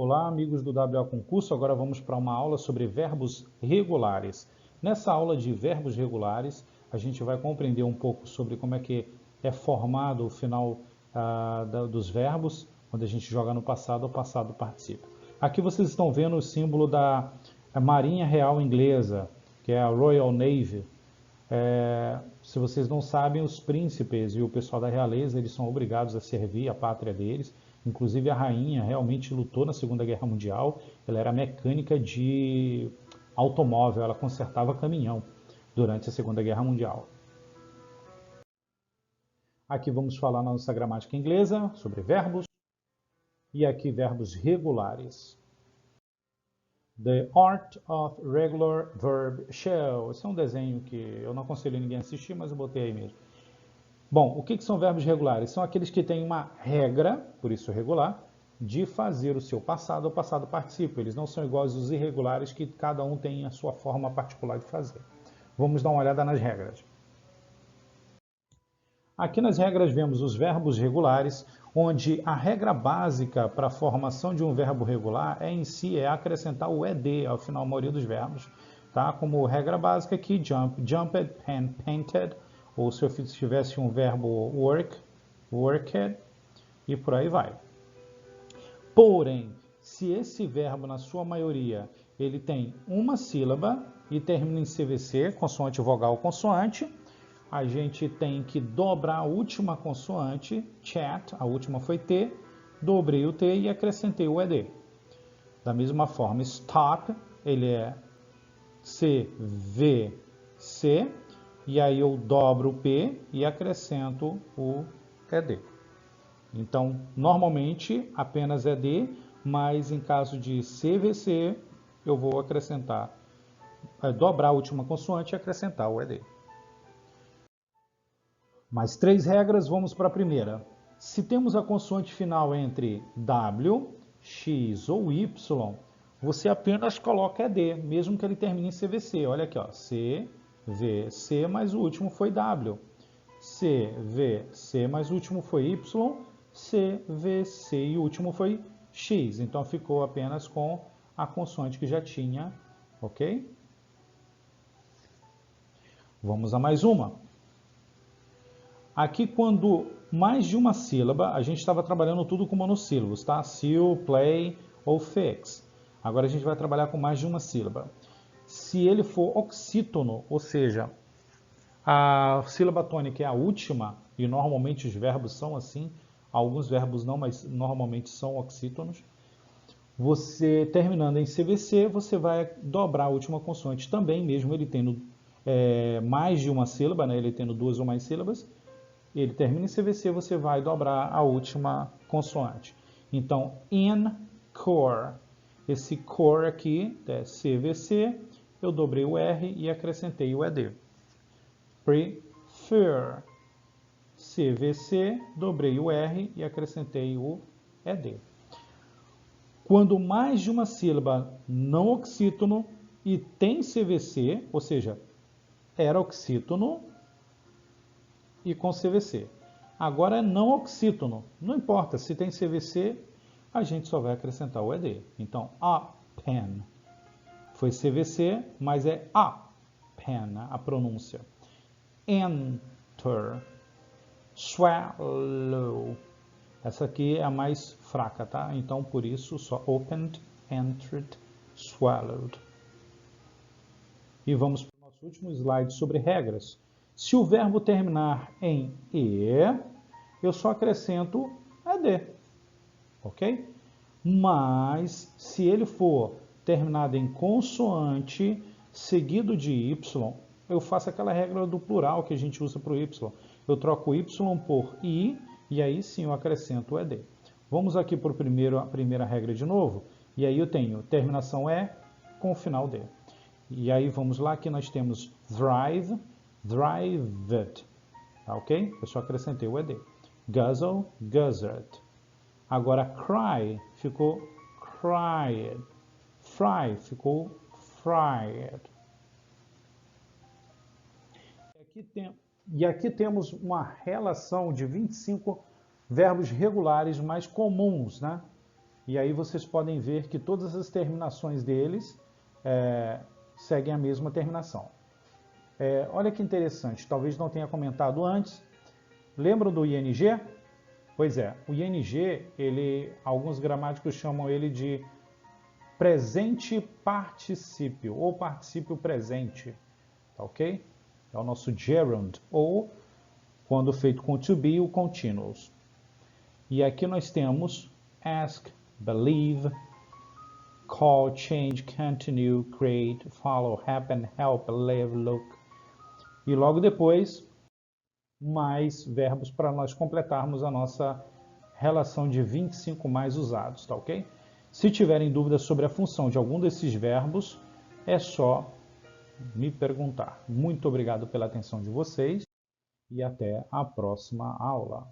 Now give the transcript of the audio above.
Olá, amigos do WA Concurso. Agora vamos para uma aula sobre verbos regulares. Nessa aula de verbos regulares, a gente vai compreender um pouco sobre como é que é formado o final dos verbos, quando a gente joga no passado, o passado participa. Aqui vocês estão vendo o símbolo da Marinha Real Inglesa, que é a Royal Navy. Se vocês não sabem, os príncipes e o pessoal da realeza, eles são obrigados a servir a pátria deles. Inclusive a rainha realmente lutou na Segunda Guerra Mundial. Ela era mecânica de automóvel, ela consertava caminhão durante a Segunda Guerra Mundial. Aqui vamos falar na nossa gramática inglesa sobre verbos. E aqui verbos regulares. The Art of Regular Verb Show. Esse é um desenho que eu não aconselho ninguém a assistir, mas eu botei aí mesmo. Bom, o que são verbos regulares? São aqueles que têm uma regra, por isso regular, de fazer o seu passado ou passado particípio. Eles não são iguais aos irregulares, que cada um tem a sua forma particular de fazer. Vamos dar uma olhada nas regras. Aqui nas regras vemos os verbos regulares, onde a regra básica para a formação de um verbo regular em si é acrescentar o ed ao final da maioria dos verbos, tá? Como regra básica aqui, jump, jumped, pen, painted, ou se eu tivesse um verbo work, worked, e por aí vai. Porém, se esse verbo, na sua maioria, ele tem uma sílaba e termina em CVC, consoante, vogal, consoante, a gente tem que dobrar a última consoante, chat, a última foi T, dobrei o T e acrescentei o ED. Da mesma forma, stop, ele é CVC, e aí eu dobro o P e acrescento o ED. Então, normalmente, apenas ED, mas em caso de CVC, eu vou acrescentar, dobrar a última consoante e acrescentar o ED. Mais 3 regras, vamos para a primeira. Se temos a consoante final entre W, X ou Y, você apenas coloca ED, mesmo que ele termine em CVC. Olha aqui, ó, C, V, C, mas o último foi W. C, V, C, mas o último foi Y. C, V, C e o último foi X. Então ficou apenas com a consoante que já tinha, ok? Vamos a mais uma. Aqui, quando mais de uma sílaba, a gente estava trabalhando tudo com monossílabos, tá? Seal, play ou fix. Agora a gente vai trabalhar com mais de uma sílaba. Se ele for oxítono, ou seja, a sílaba tônica é a última, e normalmente os verbos são assim, alguns verbos não, mas normalmente são oxítonos. Você, terminando em CVC, você vai dobrar a última consoante também, mesmo ele tendo mais de uma sílaba, né? Ele tendo 2 ou mais sílabas. Ele termina em CVC, você vai dobrar a última consoante. Então, in core. Esse core aqui é CVC, eu dobrei o R e acrescentei o ED. Prefer. CVC, dobrei o R e acrescentei o ED. Quando mais de uma sílaba não oxítono e tem CVC, ou seja, era oxítono, e com CVC. Agora é não oxítono. Não importa, se tem CVC, a gente só vai acrescentar o ED. Então, a pen. Foi CVC, mas é a pen, a pronúncia. Enter. Swallow. Essa aqui é a mais fraca, tá? Então, por isso, só opened, entered, swallowed. E vamos para o nosso último slide sobre regras. Se o verbo terminar em E, eu só acrescento ED, ok? Mas, se ele for terminado em consoante, seguido de Y, eu faço aquela regra do plural que a gente usa para o Y. Eu troco Y por I, e aí sim eu acrescento o ED. Vamos aqui para a primeira regra de novo, e aí eu tenho terminação E com final D. E aí vamos lá, que nós temos drive, drived, tá, ok? Eu só acrescentei o ED. Guzzle, guzzled. Agora cry ficou cried. Fry ficou fried. E aqui temos uma relação de 25 verbos regulares mais comuns, né? E aí vocês podem ver que todas as terminações deles seguem a mesma terminação. Olha que interessante, talvez não tenha comentado antes. Lembram do ING? Pois é, o ING, alguns gramáticos chamam ele de presente particípio, ou particípio presente, tá ok? É o nosso gerund, ou, quando feito com to be, o continuous. E aqui nós temos ask, believe, call, change, continue, create, follow, happen, help, live, look. E logo depois, mais verbos para nós completarmos a nossa relação de 25 mais usados, tá ok? Se tiverem dúvidas sobre a função de algum desses verbos, é só me perguntar. Muito obrigado pela atenção de vocês e até a próxima aula.